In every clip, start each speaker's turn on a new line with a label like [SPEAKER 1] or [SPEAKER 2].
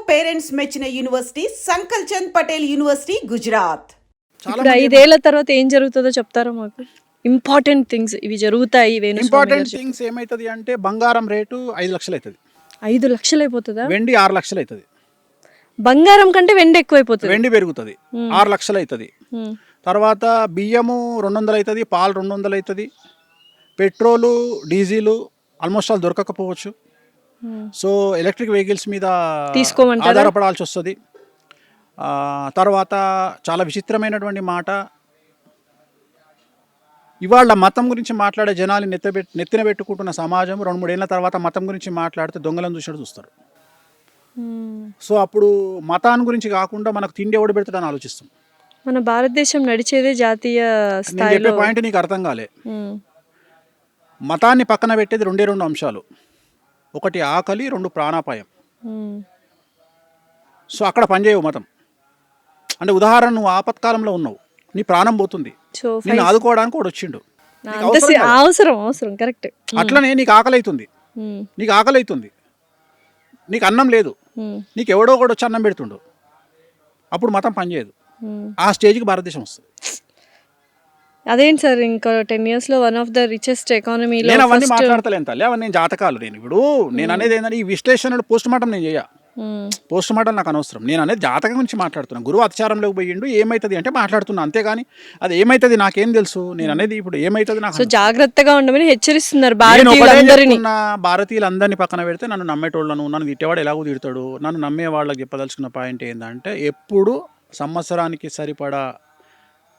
[SPEAKER 1] Parents మెచ్చిన university సంకల్ Chand Patel university Gujarat.
[SPEAKER 2] ఇప్పుడు 5 ఏళ్ల తర్వాత ఏం జరుగుతుందో చెప్తారా మాకు? ఇంపార్టెంట్ థింగ్స్ ఇవి జరుగుతాయి.
[SPEAKER 3] ఇంపార్టెంట్ థింగ్స్ ఏమైతుంది అంటే బంగారం రేటు 5 లక్షలు అవుతుంది.
[SPEAKER 2] 5 లక్షలు అయిపోతుందా?
[SPEAKER 3] వెండి 6 లక్షలు అవుతుంది.
[SPEAKER 2] బంగారం కంటే వెండి ఎక్కువైపోతుంది.
[SPEAKER 3] వెండి పెరుగుతుంది, 6 లక్షలు అవుతుంది. తర్వాత బియ్యము 200 అవుతుంది, పాలు 200 అవుతుంది, పెట్రోలు డీజిల్ ఆల్మోస్ట్ ఆల్ దొరకకపోవచ్చు. సో ఎలక్ట్రిక్ వెహికల్స్ మీద ఆధారపడాల్సి వస్తుంది. తర్వాత చాలా విచిత్రమైనటువంటి మాట, ఇవాళ మతం గురించి మాట్లాడే జనాలు నెత్తిన పెట్టుకుంటున్న సమాజం 2-3 ఏళ్ళ తర్వాత మతం గురించి మాట్లాడితే దొంగలను చూస్తారు. సో అప్పుడు మతాన్ని గురించి కాకుండా మనకు తిండి ఎవడు పెడతాడని ఆలోచిస్తాం.
[SPEAKER 2] మన భారతదేశం నడిచేదే జాతీయ స్థాయిలో.
[SPEAKER 3] పాయింట్ నీకు అర్థం కాలే. మతాన్ని పక్కన పెట్టేది 2 అంశాలు, 1 ఆకలి, 2 ప్రాణాపాయం. సో అక్కడ పనిచేయవు మతం. అంటే ఉదాహరణ, నువ్వు ఆపత్కాలంలో ఉన్నావు, నీ ప్రాణం పోతుంది, నేను ఆదుకోవడానికి కూడా వచ్చిండు,
[SPEAKER 2] అవసరం కరెక్ట్.
[SPEAKER 3] అట్లనే నీకు ఆకలి అవుతుంది, నీకు అన్నం లేదు, నీకు ఎవడో కూడా వచ్చి అన్నం పెడుతుండు, అప్పుడు మతం పనిచేయదు. ఆ స్టేజ్కి భారతదేశం వస్తుంది.
[SPEAKER 2] అదేంటి సార్, ఇంకా 10 years లో వన్ ఆఫ్ ద రిచెస్ట్ ఎకానమీలో.
[SPEAKER 3] నేను అవన్నీ మాట్లాడతలేను తల్లి, అవన్నీ జాతకాలు. నేను అనేది ఏంటంటే ఈ విశ్లేషణలు పోస్ట్ మార్టం నేను చేయ, పోస్ట్ మార్టం నాకు అనవసరం. నేను అనేది జాతకం గురించి మాట్లాడుతున్నాను. గురువు అత్యాచారంలోకి పోయిండు, ఏమవుతుంది అంటే మాట్లాడుతున్నా, అంతేగాని అది ఏమవుతుంది నాకేం తెలుసు. నేను అనేది ఇప్పుడు ఏమవుతుంది నాకు.
[SPEAKER 2] సో జాగ్రత్తగా ఉండమని హెచ్చరిస్తున్నారు
[SPEAKER 3] భారతీయులందరినీ పక్కన పెడితే నన్ను నమ్మేటోళ్ళను, నన్ను తిట్టేవాడు ఎలాగో తిడతాడు, నన్ను నమ్మే వాళ్ళకి చెప్పదలుచుకున్న పాయింట్ ఏంటంటే, ఎప్పుడు సంవత్సరానికి సరిపడా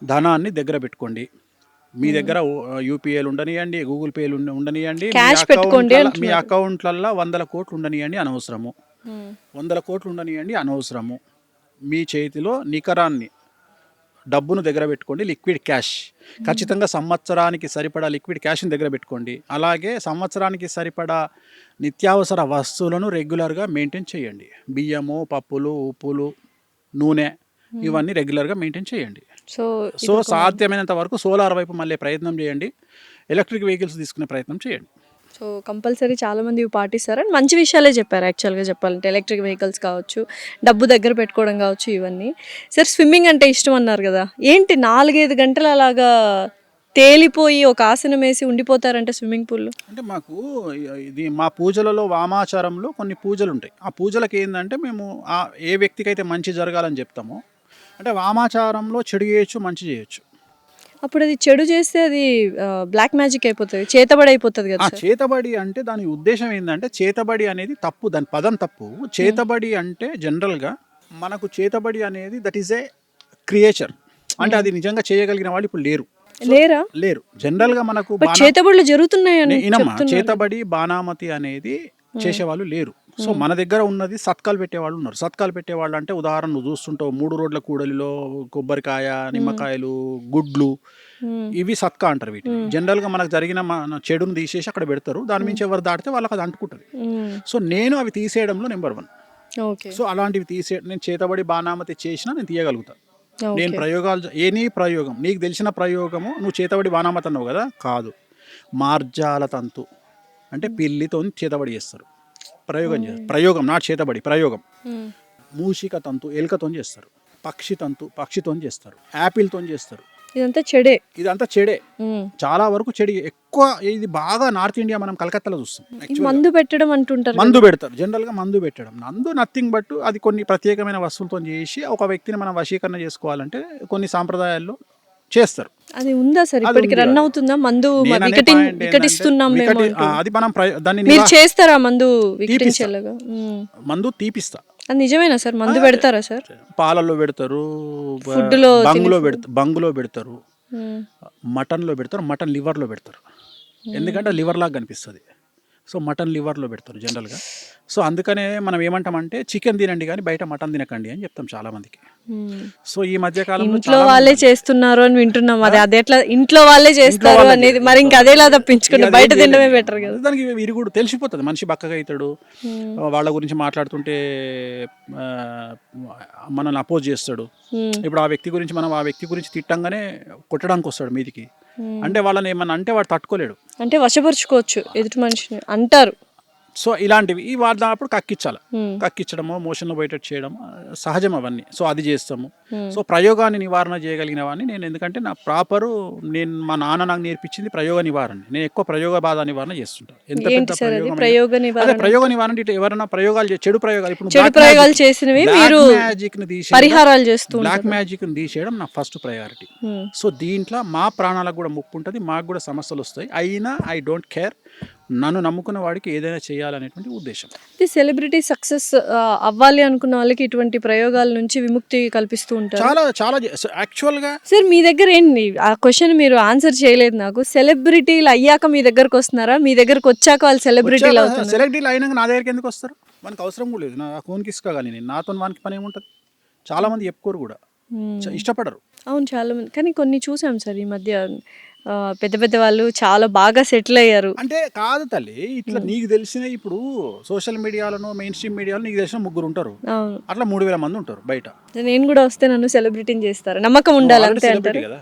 [SPEAKER 3] ధనాన్ని దగ్గర పెట్టుకోండి. మీ దగ్గర యూపీఐలు ఉండనియండి, గూగుల్ పేలు ఉండనియండి, మీ అకౌంట్లల్లో 100 కోట్లు ఉండనియండి అనవసరము, 100 కోట్లు ఉండనియండి అనవసరము. మీ చేతిలో నికరాన్ని డబ్బును దగ్గర పెట్టుకోండి, లిక్విడ్ క్యాష్. ఖచ్చితంగా సంవత్సరానికి సరిపడా లిక్విడ్ క్యాష్ని దగ్గర పెట్టుకోండి. అలాగే సంవత్సరానికి సరిపడా నిత్యావసర వస్తువులను రెగ్యులర్గా మెయింటైన్ చేయండి. బియ్యము, పప్పులు, ఉప్పులు, నూనె, ఇవన్నీ రెగ్యులర్గా మెయింటైన్ చేయండి. సో సాధ్యమైనంత వరకు సోలార్ వైపు మళ్ళీ ప్రయత్నం చేయండి, ఎలక్ట్రిక్ వెహికల్స్ తీసుకునే ప్రయత్నం చేయండి.
[SPEAKER 2] సో కంపల్సరీ చాలామంది ఇవి పాటిస్తారని మంచి విషయాలే చెప్పారు. యాక్చువల్గా చెప్పాలంటే ఎలక్ట్రిక్ వెహికల్స్ కావచ్చు, డబ్బు దగ్గర పెట్టుకోవడం కావచ్చు, ఇవన్నీ. సార్ స్విమ్మింగ్ అంటే ఇష్టం అన్నారు కదా, ఏంటి 4-5 గంటలు అలాగా తేలిపోయి ఒక ఆసనం వేసి ఉండిపోతారంటే స్విమ్మింగ్ పూల్లో?
[SPEAKER 3] అంటే మాకు ఇది మా పూజలలో, వామాచారంలో కొన్ని పూజలు ఉంటాయి. ఆ పూజలకి ఏంటంటే మేము ఏ వ్యక్తికి అయితే మంచి జరగాలని చెప్తామో, అంటే వామాచారంలో చెడు చేయొచ్చు, మంచి చేయొచ్చు.
[SPEAKER 2] అప్పుడు అది చెడు చేస్తే అది బ్లాక్ మ్యాజిక్ అయిపోతుంది, చేతబడి అయిపోతుంది కదా.
[SPEAKER 3] చేతబడి అంటే దాని ఉద్దేశం ఏంటంటే, చేతబడి అనేది తప్పు, దాని పదం తప్పు. చేతబడి అంటే జనరల్గా మనకు చేతబడి అనేది దట్ ఈస్ ఏ క్రియేచర్, అంటే అది నిజంగా చేయగలిగిన వాళ్ళు ఇప్పుడు లేరు. జనరల్గా మనకు
[SPEAKER 2] చేతబడులు జరుగుతున్నాయని,
[SPEAKER 3] చేతబడి బాణామతి అనేది చేసేవాళ్ళు లేరు. సో మన దగ్గర ఉన్నది సత్కాలు పెట్టేవాళ్ళు ఉన్నారు. సత్కాలు పెట్టేవాళ్ళు అంటే ఉదాహరణ నువ్వు చూస్తుంటావు, 3 రోడ్ల కూడలిలో కొబ్బరికాయ, నిమ్మకాయలు, గుడ్లు, ఇవి సత్కా అంటారు. వీటిని జనరల్గా మనకు జరిగిన చెడును తీసేసి అక్కడ పెడతారు, దాని మించి ఎవరు దాటితే వాళ్ళకి అది అంటుకుంటుంది. సో నేను అవి తీసేయడంలో నెంబర్ 1. సో అలాంటివి నేను చేతబడి బాణామతి చేసినా నేను తీయగలుగుతాను. నేను ప్రయోగాలు, ప్రయోగం నీకు తెలిసిన ప్రయోగము, నువ్వు చేతబడి బాణామతి అన్నావు కదా, కాదు, మార్జాల తంతు అంటే పిల్లితో చేతబడి చేస్తారు. ప్రయోగం నాట్ చేతబడి, ప్రయోగం. మూషిక తంతు ఎలుకతో చేస్తారు, పక్షి తంతు పక్షితో చేస్తారు, యాపిల్తో చేస్తారు. ఇదంతా చెడే, చాలా వరకు చెడి. ఎక్కువ ఇది బాగా నార్త్ ఇండియా, మనం కలకత్తాలో చూస్తాం.
[SPEAKER 2] మందు పెట్టడం అంటుంటారు,
[SPEAKER 3] మందు పెడతారు. జనరల్గా మందు పెట్టడం, నథింగ్ బట్ అది కొన్ని ప్రత్యేకమైన వస్తువులతో చేసి ఒక వ్యక్తిని మనం వశీకరణ చేసుకోవాలంటే కొన్ని సాంప్రదాయాల్లో చేస్తారు.
[SPEAKER 2] అది ఉందా సార్, ఇప్పటికి రన్ అవుతుందా? మందు వికటిస్తున్నాం మేము,
[SPEAKER 3] అది మనం దాన్ని
[SPEAKER 2] మీరు చేస్తారా? మందు వికటించేలాగా
[SPEAKER 3] మందు తీపిస్తా.
[SPEAKER 2] అది నిజమేనా సార్? మందు పెడతారా సార్?
[SPEAKER 3] పాలల్లో పెడతారు, బంగులో పెడతారు, మటన్లో పెడతారు, మటన్ లివర్లో పెడతారు. ఎందుకంటే లివర్ లాగా కనిపిస్తుంది. సో మటన్ లివర్లో పెడతారు జనరల్గా. సో అందుకనే మనం ఏమంటామంటే చికెన్ తినండి కానీ బయట మటన్ తినకండి అని చెప్తాం చాలా మందికి. సో ఈ మధ్య కాలంలో
[SPEAKER 2] ఇంట్లో వాళ్ళే చేస్తున్నారు అని వింటున్నాం. అది ఎట్లా ఇంట్లో వాళ్ళే చేస్తారు అనేది, మరి ఇంకా అదేలా తప్పించుకుని బయట తినడమే బెటర్ కదా.
[SPEAKER 3] దానికి విరుగుడు తెలిసిపోతుంది, మనిషి బక్కగా అవుతాడు. వాళ్ళ గురించి మాట్లాడుతుంటే మనల్ని అపోజ్ చేస్తాడు. ఇప్పుడు ఆ వ్యక్తి గురించి తిట్టంగానే కొట్టడానికి వస్తాడు మీదికి. అంటే వాళ్ళని ఏమన్నా అంటే వాడు తట్టుకోలేడు,
[SPEAKER 2] అంటే వశపరుచుకోవచ్చు ఎదుటి మనిషిని అంటారు.
[SPEAKER 3] సో ఇలాంటివి ఈ వాడినప్పుడు కక్కించాలి, కక్కించడము, మోషన్లో పోయేటట్టు చేయడం సహజం అవన్నీ. సో అది చేస్తాము. సో ప్రయోగాన్ని నివారణ చేయగలిగిన వాడిని నేను, ఎందుకంటే నా ప్రాపరు మా నాన్న నాకు నేర్పించింది ప్రయోగ నివారణ. నేను ఎక్కువ ప్రయోగ బాధ నివారణ చేస్తుంటాను. ఎంత
[SPEAKER 2] ఏంటి
[SPEAKER 3] పెద్ద
[SPEAKER 2] సార్ అది
[SPEAKER 3] ప్రయోగం
[SPEAKER 2] ప్రయోగ
[SPEAKER 3] అదే
[SPEAKER 2] నివారణ?
[SPEAKER 3] ప్రయోగ నివారణ అంటే ఎవరైనా ప్రయోగాలు చెడు ప్రయోగాలు, ఇప్పుడు
[SPEAKER 2] చెడు ప్రయోగాలు చేసినవి మీరు
[SPEAKER 3] మ్యాజిక్ ని తీసేయడం,
[SPEAKER 2] పరిహారాలు చేస్తూ
[SPEAKER 3] బ్లాక్ మ్యాజిక్ ని తీసేయడం నా ఫస్ట్ ప్రయారిటీ. సో దీంట్లో మా ప్రాణాలకు కూడా ముప్పు ఉంటుంది, మాకు కూడా సమస్యలు వస్తాయి. అయినా ఐ డోంట్ కేర్. నన్ను నమ్ముకున్న వాడికి ఏదైనా చేయాలనేటువంటి ఉద్దేశం.
[SPEAKER 2] సెలబ్రిటీ సక్సెస్ అవ్వాలి అనుకున్న వాళ్ళకి ఇటువంటి ప్రయోగాల నుంచి విముక్తి కల్పిస్తూ ఉంటారు.
[SPEAKER 3] చాలా చాలా యాక్చువల్గా
[SPEAKER 2] సార్ మీ దగ్గర ఏంటి ఆ క్వశ్చన్ మీరు ఆన్సర్ చేయలేదు నాకు. సెలబ్రిటీలు అయ్యాక మీ దగ్గరకు వస్తున్నారా, మీ దగ్గరకు వచ్చాక వాళ్ళు సెలబ్రిటీలు అవుతున్నారు?
[SPEAKER 3] సెలబ్రిటీలు అయినాక నా దగ్గరికి ఎందుకు వస్తారు? మనకు అవసరం కూడా లేదు. నా ఫోన్కి ఇసుకోగాలి, నేను నాతో వానికి పని ఏముంటుంది? చాలా మంది చెప్పుకోరు కూడా, ఇష్టపడరు.
[SPEAKER 2] అవును చాలా మంది, కానీ కొన్ని చూసాం సార్ ఈ మధ్య పెద్ద పెద్ద వాళ్ళు చాలా బాగా సెటిల్ అయ్యారు.
[SPEAKER 3] అంటే కాదు తల్లి, ఇట్లా నీకు తెలిసిన ఇప్పుడు సోషల్ మీడియాలను, మెయిన్ స్ట్రీమ్ మీడియాలో నీకు తెలిసిన 3 ఉంటారు, అట్లా 3000 మంది ఉంటారు బయట.
[SPEAKER 2] నేను కూడా వస్తే నన్ను సెలబ్రిటీని చేస్తారు, నమ్మకం ఉండాలి అంతే అంటారు
[SPEAKER 3] కదా.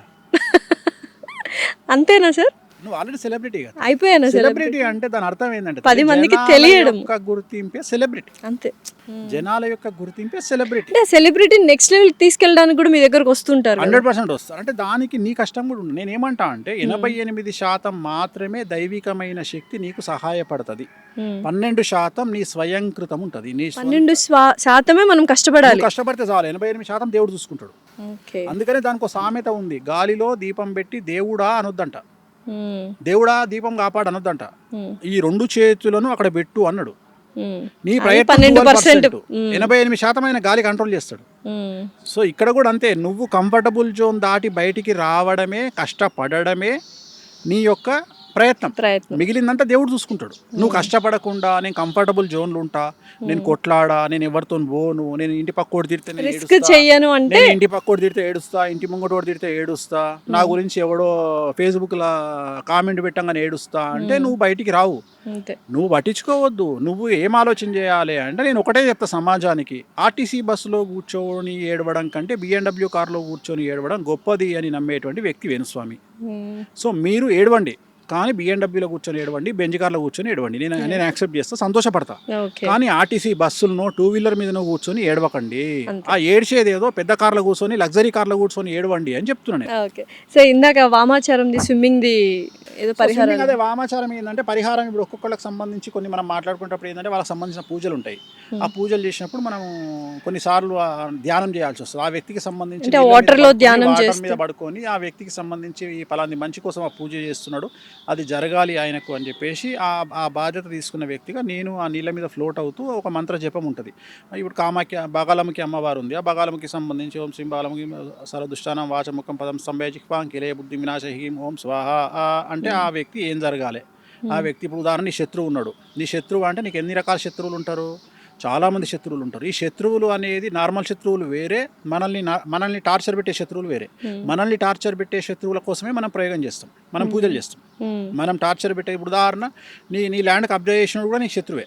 [SPEAKER 2] అంతేనా సార్?
[SPEAKER 3] నువ్వు ఆల్రెడీ సెలబ్రిటీ కదా.
[SPEAKER 2] అయిపోయాను
[SPEAKER 3] సెలబ్రిటీ అంటే దాని అర్థం ఏంటంటే
[SPEAKER 2] 10 మందికి తెలియడం,
[SPEAKER 3] గుర్తింపే సెలబ్రిటీ.
[SPEAKER 2] అంతే,
[SPEAKER 3] జనాల యొక్క గుర్తింపే సెలబ్రిటీ.
[SPEAKER 2] అంటే సెలబ్రిటీ నెక్స్ట్ లెవెల్ తీసుకెళ్ళడానికి కూడా మీ దగ్గరకు వస్తుంటారు.
[SPEAKER 3] 100% వస్తారు. అంటే దానికి నీ కష్టం కూడా ఉంది. నేను ఏమంటా అంటే 88% మాత్రమే దైవికమైన శక్తి నీకు సహాయపడుతుంది. 12% నీ స్వయంకృతం ఉంటుంది. నీ
[SPEAKER 2] 12% మనం కష్టపడాలి.
[SPEAKER 3] కష్టపడితే చాలు, 88% దేవుడు చూసుకుంటాడు. అందుకనే దానికి ఒక సామెత ఉంది, గాలిలో దీపం పెట్టి దేవుడా అనొద్దంట, దేవుడా దీపం కాపాడు అనొద్దంట. ఈ 2 చేతులను అక్కడ పెట్టు అన్నాడు. నీ ప్రయత్నం 12%, 88% గాలి కంట్రోల్ చేస్తాడు. సో ఇక్కడ కూడా అంతే, నువ్వు కంఫర్టబుల్ జోన్ దాటి బయటికి రావడమే, కష్టపడడమే నీ యొక్క ప్రయత్నం. మిగిలిందంతా దేవుడు చూసుకుంటాడు. నువ్వు కష్టపడకుండా నేను కంఫర్టబుల్ జోన్లు ఉంటా, నేను కొట్లాడా, నేను ఎవరితో పోను, నేను ఇంటి పక్కోడు తిడితే నేను ఇంటి పక్కోడు తిడితే ఏడుస్తా, ఇంటి ముంగటోడు తిడితే ఏడుస్తా, నా గురించి ఎవడో ఫేస్బుక్ లా కామెంట్ పెట్టంగానే ఏడుస్తా అంటే నువ్వు బయటికి రావు. నువ్వు పట్టించుకోవద్దు. నువ్వు ఏం ఆలోచన చేయాలి అంటే, నేను ఒకటే చెప్తా సమాజానికి, ఆర్టీసీ బస్సులో కూర్చొని ఏడవడం కంటే BMW కార్లో కూర్చొని ఏడవడం గొప్పది అని నమ్మేటువంటి వ్యక్తి వేణుస్వామి. సో మీరు ఏడవండి, కానీ BMW కూర్చొని ఏడవండి, బెంజ్ కార్లో కూర్చొని ఏడవండి, నేను యాక్సెప్ట్ చేస్తా, సంతోషపడతా. కానీ ఆర్టీసీ బస్సులను 2 వీలర్ మీద కూర్చొని ఏడవకండి. ఆ ఏడ్చేది ఏదో పెద్ద కార్లో కూర్చొని, లగ్జరీ కార్లో కూర్చొని ఏడవండి అని చెప్తున్నాను.
[SPEAKER 2] సో ఇందాక వామాచారం స్విమ్మింగ్ ది ఏదో పరిహారం,
[SPEAKER 3] అదే వామాచారం ఏంటంటే పరిహారం. ఇప్పుడు ఒక్కొక్కళ్ళకి సంబంధించి కొన్ని మనం మాట్లాడుకునేటప్పుడు ఏంటంటే వాళ్ళకి సంబంధించిన పూజలు ఉంటాయి. ఆ పూజలు చేసినప్పుడు మనం కొన్నిసార్లు ధ్యానం చేయాల్సి వస్తుంది. ఆ వ్యక్తికి సంబంధించి
[SPEAKER 2] వాటర్ లో ధ్యానం
[SPEAKER 3] మీద పడుకొని ఆ వ్యక్తికి సంబంధించి ఈ పలాంటి మంచి కోసం ఆ పూజ చేస్తున్నాడు, అది జరగాలి ఆయనకు అని చెప్పేసి ఆ బాధ్యత తీసుకున్న వ్యక్తిగా నేను ఆ నీళ్ళ మీద ఫ్లోట్ అవుతూ ఒక మంత్ర జపం ఉంటుంది. ఇప్పుడు కామాఖ్య బగాలముఖి అమ్మవారు ఉంది, ఆ బగాలముఖి సంబంధించి ఓం శ్రీ బాలముఖి సరదుష్టానం వాచముఖం పదం సంభయజిహ్వాం కిలయ బుద్ధి వినాశహీం ఓం స్వాహ అంటే ఆ వ్యక్తి ఏం జరగాలి. ఆ వ్యక్తి ఇప్పుడు ఉదాహరణ నీ శత్రువు ఉన్నాడు. నీ శత్రువు అంటే నీకు ఎన్ని రకాల శత్రువులు ఉంటారు? చాలామంది శత్రువులు ఉంటారు. ఈ శత్రువులు అనేది నార్మల్ శత్రువులు వేరే, మనల్ని టార్చర్ పెట్టే శత్రువులు వేరే. మనల్ని టార్చర్ పెట్టే శత్రువుల కోసమే మనం ప్రయోగం చేస్తాం, మనం పూజలు చేస్తాం. మనం టార్చర్ పెట్టే, ఇప్పుడు ఉదాహరణ నీ ల్యాండ్ కబ్జా చేసినప్పుడు కూడా నీకు శత్రువే,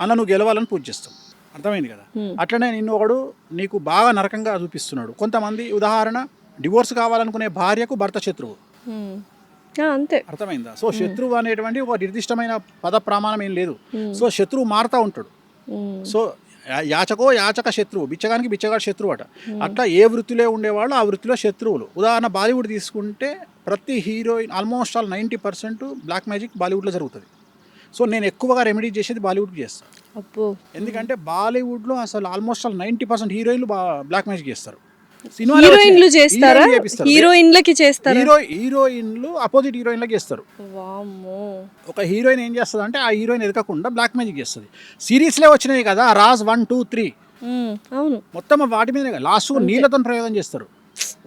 [SPEAKER 3] అలా నువ్వు గెలవాలని పూజ చేస్తాం. అర్థమైంది కదా? అట్లనే నిన్ను ఒకడు నీకు బాగా నరకంగా చూపిస్తున్నాడు. కొంతమంది ఉదాహరణ డివోర్స్ కావాలనుకునే భార్యకు భర్త శత్రువు,
[SPEAKER 2] అంతే.
[SPEAKER 3] అర్థమైందా? సో శత్రువు అనేటువంటి ఒక నిర్దిష్టమైన పద ప్రమాణం ఏం లేదు. సో శత్రువు మారుతూ ఉంటాడు. సో యాచక శత్రువు, బిచ్చగానికి బిచ్చగాడు శత్రువు అట. అట్లా ఏ వృత్తిలో ఉండేవాళ్ళు ఆ వృత్తిలో శత్రువులు. ఉదాహరణ బాలీవుడ్ తీసుకుంటే ప్రతి heroine almost all 90% black magic బాలీవుడ్లో జరుగుతుంది. సో నేను ఎక్కువగా రెమెడీ చేసేది బాలీవుడ్కి చేస్తాను. ఎందుకంటే బాలీవుడ్లో అసలు ఆల్మోస్ట్ ఆల్ 90% హీరోయిన్లు బ్లాక్ మ్యాజిక్ చేస్తారు.
[SPEAKER 2] హీరోయిన్లు చేస్తారా? హీరోయిన్లకి చేస్తారా?
[SPEAKER 3] హీరోయిన్లు అపోజిట్ హీరోయిన్లకి చేస్తారు. ఒక హీరోయిన్ ఏం చేస్తుంది అంటే ఆ హీరోయిన్ ఎదగకుండా బ్లాక్ మ్యాజిక్ చేస్తుంది. సిరీస్లే వచ్చినాయి కదా, రాజ్ 1, 2, 3
[SPEAKER 2] అవును,
[SPEAKER 3] మొత్తం వాటి మీద లాస్ట్ నీళ్ళతో ప్రయోగం చేస్తారు,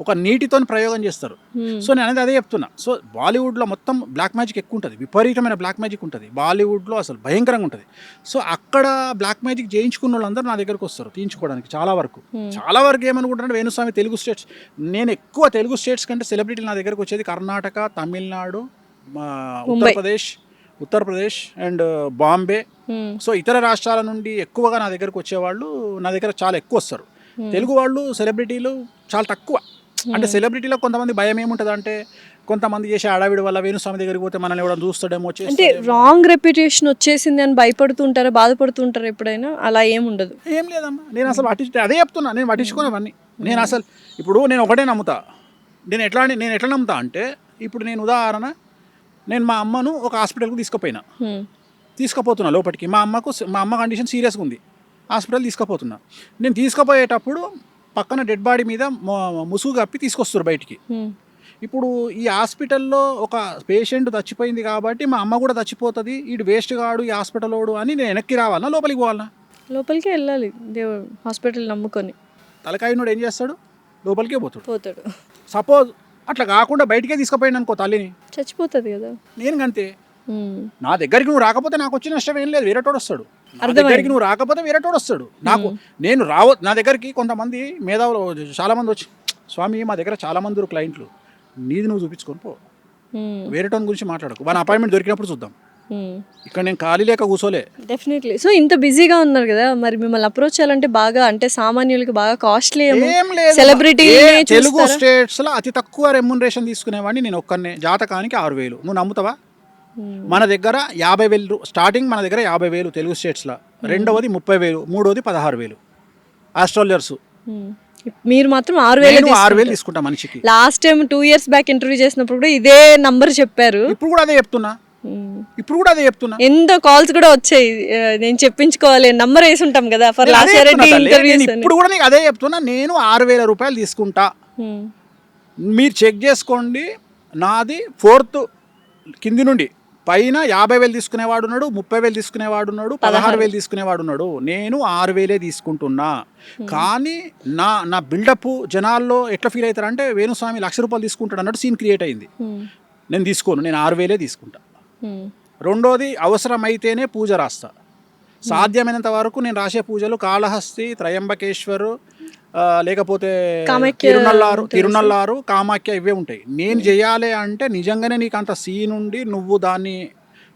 [SPEAKER 3] ఒక నీటితో ప్రయోగం చేస్తారు. సో నేను అనేది అదే చెప్తున్నా. సో బాలీవుడ్లో మొత్తం బ్లాక్ మ్యాజిక్ ఎక్కువ ఉంటుంది, విపరీతమైన బ్లాక్ మ్యాజిక్ ఉంటుంది బాలీవుడ్లో, అసలు భయంకరంగా ఉంటుంది. సో అక్కడ బ్లాక్ మ్యాజిక్ చేయించుకున్న వాళ్ళందరూ నా దగ్గరకు వస్తారు తీయించుకోవడానికి. చాలా వరకు ఏమనుకుంటారంటే వేణుస్వామి తెలుగు స్టేట్స్, నేను ఎక్కువ తెలుగు స్టేట్స్ కంటే సెలబ్రిటీలు నా దగ్గరకు వచ్చేది కర్ణాటక, తమిళనాడు, ఉత్తరప్రదేశ్ అండ్ బాంబే. సో ఇతర రాష్ట్రాల నుండి ఎక్కువగా నా దగ్గరకు వచ్చేవాళ్ళు నా దగ్గర చాలా ఎక్కువ వస్తారు. తెలుగు వాళ్ళు సెలబ్రిటీలు చాలా తక్కువ. అంటే సెలబ్రిటీలో కొంతమంది భయం ఏముంటుంది అంటే కొంతమంది చేసే ఆడావిడి వల్ల వేణుస్వామి దగ్గరికి పోతే మనల్ని ఎవరైనా చూస్తాడేమో
[SPEAKER 2] అంటే రాంగ్ రెప్యుటేషన్ వచ్చేసింది అని భయపడుతుంటారా, బాధపడుతుంటారా ఎప్పుడైనా? అలా ఏముండదు.
[SPEAKER 3] ఏం లేదమ్మా, నేను అసలు అదే చెప్తున్నా, నేను పట్టించుకోనవన్నీ. నేను అసలు ఇప్పుడు నేను ఒకటే నమ్ముతా. నేను ఎట్లా నమ్ముతా అంటే, ఇప్పుడు నేను ఉదాహరణ, నేను మా అమ్మను ఒక హాస్పిటల్కి తీసుకుపోతున్నా లోపలికి. మా అమ్మ కండిషన్ సీరియస్గా ఉంది, హాస్పిటల్ తీసుకుపోతున్నా. నేను తీసుకుపోయేటప్పుడు పక్కన డెడ్ బాడీ మీద ముసుగు కప్పి తీసుకొస్తారు బయటికి. ఇప్పుడు ఈ హాస్పిటల్లో ఒక పేషెంట్ చచ్చిపోయింది కాబట్టి మా అమ్మ కూడా చచ్చిపోతుంది, వీడు వేస్ట్ కాడు ఈ హాస్పిటల్ వాడు అని నేను వెనక్కి రావాలన్నా లోపలికి పోవాలన్నా?
[SPEAKER 2] లోపలికే వెళ్ళాలి, దేవుడు హాస్పిటల్ నమ్ముకొని.
[SPEAKER 3] తలకాయనోడు ఏం చేస్తాడు? లోపలికే
[SPEAKER 2] పోతాడు.
[SPEAKER 3] సపోజ్ అట్లా కాకుండా బయటికే తీసుకుపోయింది అనుకో, తల్లిని
[SPEAKER 2] చచ్చిపోతుంది కదా.
[SPEAKER 3] నేను అంతే, నా దగ్గరికి నువ్వు రాకపోతే నాకు వచ్చిన నష్టం ఏం లేదు, వేరేటోడు వస్తాడు. నా దగ్గరికి నువ్వు రాకపోతే వేరేటోడు వస్తాడు. నేను నా దగ్గరికి కొంతమంది మేధావులు చాలా మంది వచ్చి, స్వామి మా దగ్గర చాలా మంది క్లయింట్లు, నీది నువ్వు చూపించుకొని పో, వేరేటోని గురించి మాట్లాడకు, మన అపాయింట్మెంట్ దొరికినప్పుడు చూద్దాం, ఇక్కడ నేను ఖాళీ లేక కూర్చోలే.
[SPEAKER 2] డెఫినెట్లీ. సో ఇంత బిజీగా ఉన్నారు కదా, మరి మిమ్మల్ని అప్రోచ్ చేయాలంటే బాగా, అంటే సామాన్యులకి బాగా కాస్ట్లీ
[SPEAKER 3] ఏం లేదు.
[SPEAKER 2] సెలబ్రిటీ
[SPEAKER 3] తెలుగు స్టేట్స్ లో అతి తక్కువ రెమ్యునరేషన్ తీసుకునేవాడిని నేను ఒక్కనే, జాతకానికి 6,000. నువ్వు నమ్ముతావా? మన దగ్గర 50,000 స్టార్టింగ్, మన దగ్గర 50,000 తెలుగు స్టేట్స్ లో, రెండవది 30,000, మూడవది 16,000 ఆస్ట్రాలజర్స్.
[SPEAKER 2] మీరు మాత్రం 6,000
[SPEAKER 3] తీసుకుంటా మనిషికి.
[SPEAKER 2] Last time 2 years back interview చేసినప్పుడు కూడా ఇదే నంబర్ చెప్పారు.
[SPEAKER 3] ఇప్పుడు కూడా అదే చెప్తున్నా.
[SPEAKER 2] ఎంత కాల్స్ కూడా వచ్చాయి, నేను చెప్పించుకోవాలి, నంబర్ వేసి ఉంటాం కదా ఫర్ లాస్ట్ ఇయర్ ఇంటర్వ్యూస్.
[SPEAKER 3] ఇప్పుడు కూడా నీకు అదే చెప్తున్నా, నేను 6,000 రూపాయలు తీసుకుంటా, మీరు చెక్ చేసుకోండి. నాది 4th కింది నుండి పైన 50,000 తీసుకునేవాడు ఉన్నాడు, 30,000 తీసుకునేవాడు ఉన్నాడు, 16,000 తీసుకునేవాడు ఉన్నాడు. నేను 6,000 తీసుకుంటున్నా. కానీ నా బిల్డప్ జనాల్లో ఎట్లా ఫీల్ అవుతారు అంటే, వేణుస్వామి ₹1,00,000 తీసుకుంటాడు అన్నట్టు సీన్ క్రియేట్ అయింది. నేను తీసుకోను, నేను 6,000 తీసుకుంటా. రెండోది, అవసరమైతేనే పూజ రాస్తా. సాధ్యమైనంత వరకు నేను రాసే పూజలు కాళహస్తి, త్రయంబకేశ్వర్, లేకపోతే తిరునల్లారు, కామాఖ్య, ఇవే ఉంటాయి. నేను చేయాలి అంటే నిజంగానే నీకు అంత సీన్ ఉండి నువ్వు దాన్ని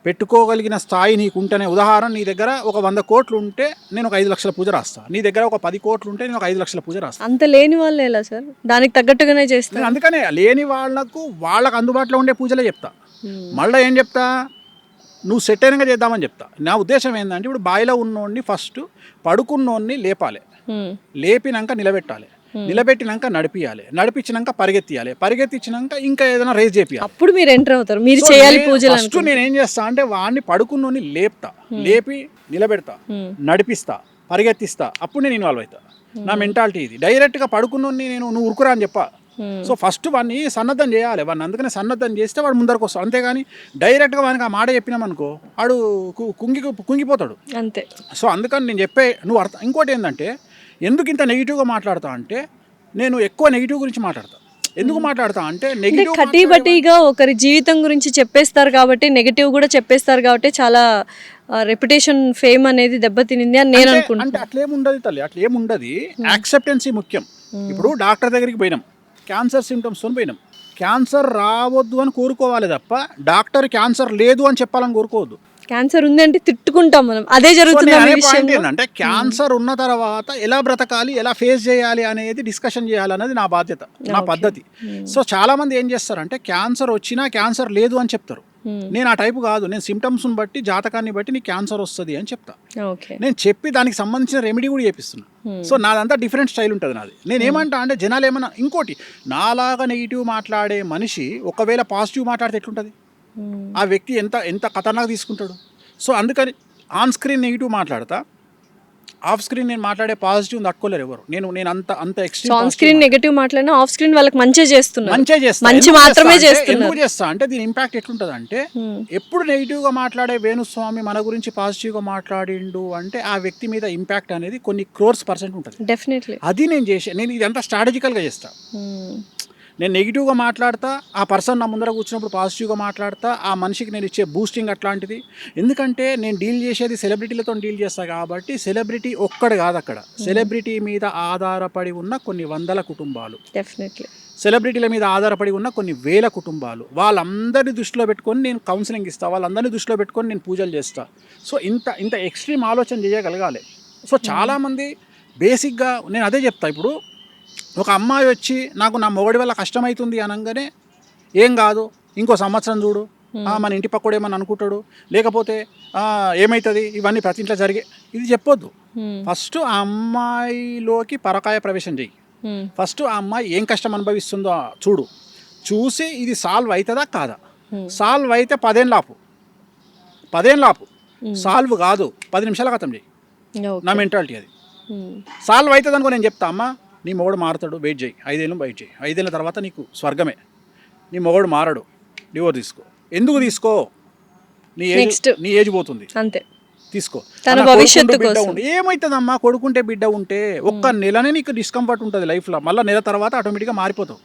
[SPEAKER 3] పెట్టుకోగలిగిన స్థాయి నీకు ఉంటేనే. ఉదాహరణ, నీ దగ్గర ఒక 100 కోట్లు ఉంటే నేను ఒక 5 లక్షల పూజ రాస్తా, నీ దగ్గర ఒక 10 కోట్లు ఉంటే నేను ఒక 5 లక్షల పూజ రాస్తా.
[SPEAKER 2] అంత లేని వాళ్ళు ఎలా సార్? దానికి తగ్గట్టుగానే చేస్తాను.
[SPEAKER 3] అందుకనే లేని వాళ్ళకు అందుబాటులో ఉండే పూజలే చెప్తా. మళ్ళీ ఏం చెప్తా, నువ్వు సెట్ అయినగా చేద్దామని చెప్తా. నా ఉద్దేశం ఏంటంటే, ఇప్పుడు బాయిలో ఉన్నోడిని ఫస్ట్ పడుకున్నోడిని లేపాలి, లేపినాక నిలబెట్టాలి, నిలబెట్టినాక నడిపించినాక పరిగెత్తించినాక ఇంకా ఏదైనా రేస్ చేపియాలి.
[SPEAKER 2] అప్పుడు మీరు ఎంటర్ అవుతారు, మీరు చేయాలి పూజలు.
[SPEAKER 3] ఫస్ట్ నేను ఏం చేస్తా అంటే, వాడిని పడుకున్నోని లేపుతా, లేపి నిలబెడతా, నడిపిస్తా, పరిగెత్తిస్తా, అప్పుడు నేను ఇన్వాల్వ్ అవుతా. నా మెంటాలిటీ ఇది. డైరెక్ట్గా పడుకున్నోని నువ్వు ఉరుకురా అని చెప్పా. సో ఫస్ట్ వాడిని సన్నద్ధం చేయాలి. వాడిని అందుకనే సన్నద్ధం చేస్తే వాడు ముందరకు వస్తాడు. అంతేగాని డైరెక్ట్గా వానికి ఆ మాట చెప్పినామనుకో, వాడు కుంగిపోతాడు
[SPEAKER 2] అంతే.
[SPEAKER 3] సో అందుకని నేను చెప్పే నువ్వు అర్థం. ఇంకోటి ఏంటంటే, ఎందుకు ఇంత నెగిటివ్గా మాట్లాడతా అంటే, నేను ఎక్కువ నెగిటివ్ గురించి మాట్లాడతా. ఎందుకు మాట్లాడతా అంటే, నెగిటివ్
[SPEAKER 2] కటీబటీగా ఒకరి జీవితం గురించి చెప్పేస్తారు కాబట్టి, నెగిటివ్ కూడా చెప్పేస్తారు కాబట్టి చాలా రెప్యుటేషన్, ఫేమ్ అనేది దెబ్బతినింది అని నేను అనుకుంటున్నాను.
[SPEAKER 3] అంటే అట్లేముండదు తల్లి, అట్లేముండదు. యాక్సెప్టెన్సీ ముఖ్యం. ఇప్పుడు డాక్టర్ దగ్గరికి పోయినాం, క్యాన్సర్ సిమ్టమ్స్తో పోయినాం. క్యాన్సర్ రావద్దు అని కోరుకోవాలి తప్ప డాక్టర్ క్యాన్సర్ లేదు అని చెప్పాలని కోరుకోవద్దు.
[SPEAKER 2] క్యాన్సర్ ఉంది అంటే తిట్టుకుంటాం మనం, అదే జరుగుతుంది.
[SPEAKER 3] ఏంటంటే, క్యాన్సర్ ఉన్న తర్వాత ఎలా బ్రతకాలి, ఎలా ఫేస్ చేయాలి అనేది డిస్కషన్ చేయాలనేది నా బాధ్యత, నా పద్ధతి. సో చాలా మంది ఏం చేస్తారంటే, క్యాన్సర్ వచ్చినా క్యాన్సర్ లేదు అని చెప్తారు. నేను ఆ టైపు కాదు. నేను సిమ్టమ్స్ని బట్టి, జాతకాన్ని బట్టి నీకు క్యాన్సర్ వస్తుంది అని చెప్తా. నేను చెప్పి దానికి సంబంధించిన రెమెడీ కూడా చేపిస్తున్నా. సో నాదంతా డిఫరెంట్ స్టైల్ ఉంటుంది నాది. నేను ఏమంటా అంటే, జనాలు ఏమన్నా, ఇంకోటి, నాలాగా నెగిటివ్ మాట్లాడే మనిషి ఒకవేళ పాజిటివ్ మాట్లాడితే ఎట్లుంటుంది? ఆ వ్యక్తి ఎంత ఖతర్నాక్ తీసుకుంటాడు. సో అందుకని ఆన్ స్క్రీన్ నెగిటివ్ మాట్లాడతా, ఆఫ్ స్క్రీన్ నేను మాట్లాడే పాజిటివ్ తట్టుకోలేరు ఎవరు. నేను అంత ఎక్స్ట్రీమ్.
[SPEAKER 2] ఆన్ స్క్రీన్ నెగటివ్ మాట్లాడినా ఆఫ్ స్క్రీన్ వాళ్ళకి మంచి చేస్తా.
[SPEAKER 3] ఎందుకు చేస్తా అంటే, దీని ఇంపాక్ట్ ఎట్లుంటుంది అంటే, ఎప్పుడు నెగిటివ్ గా మాట్లాడే వేణుస్వామి మన గురించి పాజిటివ్ గా మాట్లాడిండు అంటే, ఆ వ్యక్తి మీద ఇంపాక్ట్ అనేది కొన్ని crores% ఉంటుంది.
[SPEAKER 2] డెఫినెట్లీ.
[SPEAKER 3] అది నేను ఇదంతా స్ట్రాటజికల్ గా చేస్తా. నేను నెగిటివ్గా మాట్లాడతా, ఆ పర్సన్ నా ముందర కూర్చున్నప్పుడు పాజిటివ్గా మాట్లాడతా, ఆ మనిషికి నేను ఇచ్చే బూస్టింగ్ అట్లాంటిది. ఎందుకంటే నేను డీల్ చేసేది సెలబ్రిటీలతో డీల్ చేస్తా కాబట్టి, సెలబ్రిటీ ఒక్కడు కాదు అక్కడ, సెలబ్రిటీ మీద ఆధారపడి ఉన్న కొన్ని 100 కుటుంబాలు,
[SPEAKER 2] డెఫినెట్లీ
[SPEAKER 3] సెలబ్రిటీల మీద ఆధారపడి ఉన్న కొన్ని 1000 కుటుంబాలు, వాళ్ళందరినీ దృష్టిలో పెట్టుకొని నేను కౌన్సిలింగ్ ఇస్తా, వాళ్ళందరినీ దృష్టిలో పెట్టుకొని నేను పూజలు చేస్తా. సో ఇంత ఎక్స్ట్రీమ్ ఆలోచన చేయగలగాలి. సో చాలామంది బేసిక్గా నేను అదే చెప్తా. ఇప్పుడు ఒక అమ్మాయి వచ్చి నాకు నా మొగడి వల్ల కష్టమవుతుంది అనగానే ఏం కాదు ఇంకో సంవత్సరం చూడు, మన ఇంటి పక్కడు ఏమని అనుకుంటాడు, లేకపోతే ఏమవుతుంది, ఇవన్నీ ప్రతి ఇంట్లో జరిగే ఇది చెప్పొద్దు. ఫస్ట్ ఆ అమ్మాయిలోకి పరకాయ ప్రవేశం చెయ్యి. ఫస్ట్ ఆ అమ్మాయి ఏం కష్టం అనుభవిస్తుందో చూడు, చూసి ఇది సాల్వ్ అవుతుందా కాదా. సాల్వ్ అయితే 10 ఏళ్ళు ఆపు, సాల్వ్ కాదు 10 నిమిషాల ఖతం చెయ్యి. నా మెంటాలిటీ అది. సాల్వ్ అవుతుంది అనుకో నేను చెప్తా, అమ్మ నీ మొగడు మారుతాడు, వెయిట్ చేయి, 5 ఏళ్ళు వెయిట్ చేయి, 5 ఏళ్ళ తర్వాత నీకు స్వర్గమే. నీ మొగడు మారడు, డివోర్స్ తీసుకో. ఎందుకు తీసుకో, నీ ఏజ్ పోతుంది అంతే, తీసుకో.
[SPEAKER 2] తన భవిష్యత్తు కోసం
[SPEAKER 3] ఏమవుతుందమ్మా, కొడుకుంటే బిడ్డ ఉంటే ఒక్క నెలనే నీకు డిస్కంఫర్ట్ ఉంటుంది లైఫ్లో, మళ్ళీ నెల తర్వాత ఆటోమేటిక్గా మారిపోతావు.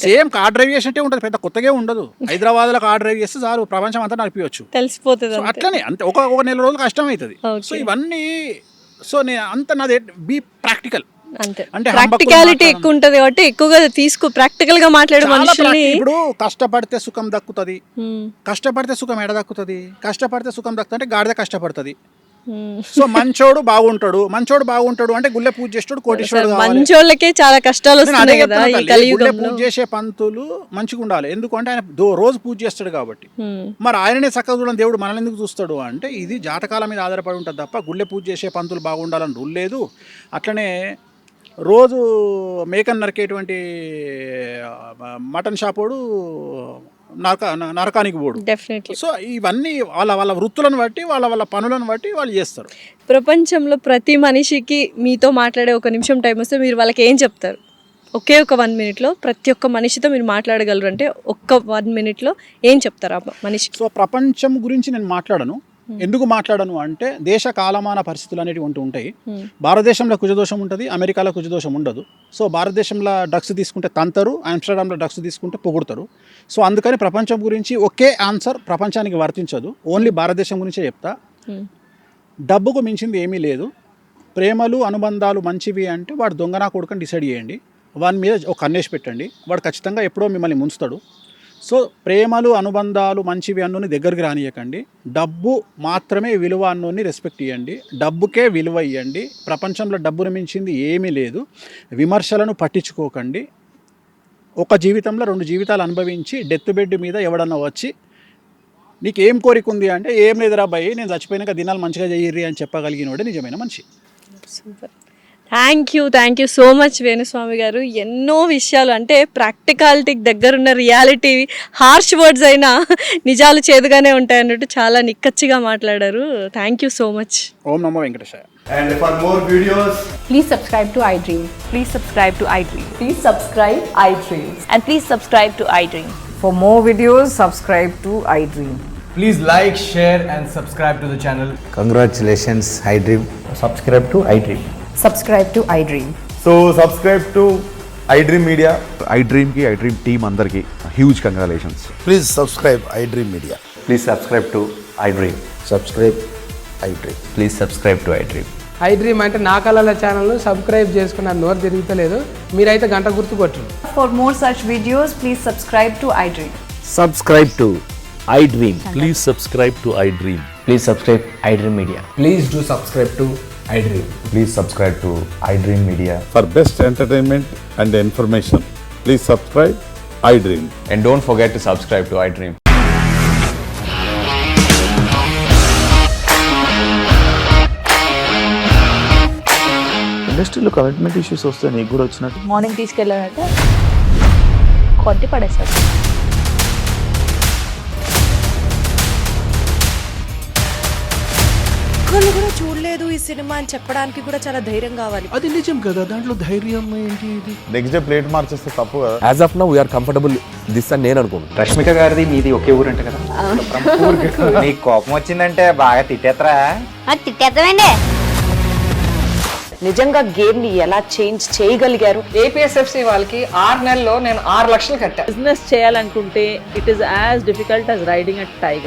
[SPEAKER 3] సేమ్ కార్ డ్రైవ్ చేసినట్టే ఉంటుంది, పెద్ద కొత్తగా ఉండదు. హైదరాబాద్లో కార్ డ్రైవ్ చేస్తే చాలు, ప్రపంచం అంతా నడిపించవచ్చు,
[SPEAKER 2] తెలిసిపోతుంది.
[SPEAKER 3] అట్లనే అంతే, ఒక నెల రోజులు కష్టం అవుతుంది. సో ఇవన్నీ నేను అంత నాది బీ ప్రాక్టికల్,
[SPEAKER 2] అంటే ప్రాక్టికాలిటీ ఎక్కువ ఉంటది కాబట్టి ఎక్కువగా ప్రాక్టికల్ గా మాట్లాడే మనుషుల్ని.
[SPEAKER 3] ఇప్పుడు కష్టపడితే సుఖం దక్కుతుంది, కష్టపడితే సుఖం ఎడ దక్కుతుంది, కష్టపడితే సుఖం దక్కుతుంది అంటే గాడిద కష్టపడుతుంది. సో మంచోడు బాగుంటాడు అంటే గుళ్ళె పూజ చేస్తాడు, కోటీశ్వరుడు కావాలి.
[SPEAKER 2] మంచోళ్ళకే చాలా కష్టాలు వస్తున్నాయి కదా ఈ కలియుగంలో.
[SPEAKER 3] పూజ చేసే పంతులు మంచిగా ఉండాలి, ఎందుకంటే ఆయన రోజు పూజ చేస్తాడు కాబట్టి. మరి ఆయననే చక్కగా చూడని దేవుడు మనల్ని ఎందుకు చూస్తాడు అంటే ఇది జాతకాల మీద ఆధారపడి ఉంటుంది తప్ప గుళ్ళె పూజ చేసే పంతులు బాగుండాలని రూల్ లేదు. అట్లనే రోజు మేకన్ నరికేటువంటి మటన్ షాపోడు నరకానికి పోడు. సో ఇవన్నీ వాళ్ళ వృత్తులను బట్టి వాళ్ళ పనులను బట్టి వాళ్ళు చేస్తారు.
[SPEAKER 2] ప్రపంచంలో ప్రతి మనిషికి మీతో మాట్లాడే 1 నిమిషం టైం వస్తే మీరు వాళ్ళకి ఏం చెప్తారు? ఒకే ఒక 1 మినిట్లో ప్రతి ఒక్క మనిషితో మీరు మాట్లాడగలరు అంటే ఒక్క 1 మినిట్లో ఏం చెప్తారు ఆ మనిషికి?
[SPEAKER 3] సో ప్రపంచం గురించి నేను మాట్లాడను. ఎందుకు మాట్లాడను అంటే దేశ కాలమాన పరిస్థితులు అనేవి ఉంటాయి. భారతదేశంలో కుజదోషం ఉంటుంది, అమెరికాలో కుజదోషం ఉండదు. సో భారతదేశంలో డ్రగ్స్ తీసుకుంటే తంతరు, ఆమ్స్టర్డామ్లో డ్రగ్స్ తీసుకుంటే పొగుడతారు. సో అందుకని ప్రపంచం గురించి ఒకే ఆన్సర్ ప్రపంచానికి వర్తించదు, ఓన్లీ భారతదేశం గురించే చెప్తా. డబ్బుకు మించింది ఏమీ లేదు. ప్రేమలు అనుబంధాలు మంచివి అంటే వాడు దొంగనా కొడుకని డిసైడ్ చేయండి, వాని మీద ఒక కన్నేసి పెట్టండి, వాడు ఖచ్చితంగా ఎప్పుడో మిమ్మల్ని ముంచుతాడు. సో ప్రేమలు అనుబంధాలు మంచివి అన్నోని దగ్గరికి రానియకండి, డబ్బు మాత్రమే విలువ అన్నోని రెస్పెక్ట్ ఇవ్వండి, డబ్బుకే విలువ ఇవ్వండి. ప్రపంచంలో డబ్బును మించింది ఏమీ లేదు. విమర్శలను పట్టించుకోకండి. ఒక జీవితంలో 2 జీవితాలు అనుభవించి డెత్ బెడ్ మీద ఎవడన్నా వచ్చి నీకు ఏం కోరిక ఉంది అంటే ఏం లేదురా అబ్బాయి నేను చచ్చిపోయినాక దినాలు మంచిగా చెయ్యిర్రి అని చెప్పగలిగినోడే నిజమైన మనిషి.
[SPEAKER 2] Super, thank you so much Venu Swamy గారు. ఎన్నో విషయాలు అంటే ప్రాక్టికాలిటీకి దగ్గరున్న రియాలిటీ, హార్ష్ వర్డ్స్ అయినా నిజాలు చేదుగానే ఉంటాయి అన్నట్టు చాలా నిక్కచ్చిగా మాట్లాడారు. Thank you so much.
[SPEAKER 3] ఓం నమో వెంకటేశాయ.
[SPEAKER 4] And for more videos,
[SPEAKER 5] please subscribe to iDream.
[SPEAKER 6] Please subscribe to iDream.
[SPEAKER 5] Please subscribe iDream.
[SPEAKER 6] And please subscribe to iDream.
[SPEAKER 5] For more videos, subscribe to iDream.
[SPEAKER 4] please like, share and subscribe to the channel.
[SPEAKER 7] Congratulations, iDream.
[SPEAKER 4] Subscribe to iDream.
[SPEAKER 5] Subscribe to iDream.
[SPEAKER 4] So subscribe to iDream Media.
[SPEAKER 8] iDream ki iDream team andarki huge congratulations.
[SPEAKER 7] Please subscribe iDream Media.
[SPEAKER 9] Please subscribe to iDream.
[SPEAKER 7] Subscribe iDream.
[SPEAKER 9] Please subscribe to iDream.
[SPEAKER 10] iDream అంటే నా కళల ఛానల్ను subscribe చేసుకున్న నోరు తిరుగుతలేదు, మీరైతే గంట గుర్తు కొట్టండి.
[SPEAKER 5] For more such videos, please subscribe to iDream.
[SPEAKER 9] Subscribe to iDream.
[SPEAKER 11] Please subscribe to iDream.
[SPEAKER 9] Please subscribe iDream Media.
[SPEAKER 4] Please do subscribe to iDream.
[SPEAKER 8] Please subscribe to iDream Media.
[SPEAKER 11] For best entertainment and information, please subscribe iDream.
[SPEAKER 9] And don't forget to subscribe to iDream.
[SPEAKER 8] ఇండస్ట్రీలో commitment issues వస్తే నీకు కూడా వచ్చినట్టు
[SPEAKER 6] morning తీసుకెళ్ళారంటే కొట్టి పడేశారు.
[SPEAKER 12] ఒక్కళ్ళు కూడా చూడలేదు ఈ సినిమా అని చెప్పడానికి కూడా చాలా ధైర్యం కావాలి.
[SPEAKER 11] అది నిజం కదా, దాంట్లో ధైర్యం ఏంటి? ఇది
[SPEAKER 8] నెక్స్ట్ డే ప్లేట్ మార్చేస్తే తప్పు కదా.
[SPEAKER 9] As of now we are comfortable this అని నేను అనుకుంటున్నాను.
[SPEAKER 4] రష్మిక గారిది మీది ఒకే ఊరు అంట కదా. నీకు కోపం వచ్చిందంటే బాగా తిట్టేత్తరా?
[SPEAKER 6] తిట్టేద్దామండి.
[SPEAKER 12] నిజంగా గేమ్ ని ఎలా చేంజ్ చేయగలిగారు?
[SPEAKER 10] ఏపీఎస్ఎఫ్సి వాళ్ళకి 6 నెలల్లో నేను 6 లక్షలు కట్టా.
[SPEAKER 6] బిజినెస్ చేయాలనుకుంటే it is as difficult as riding a tiger.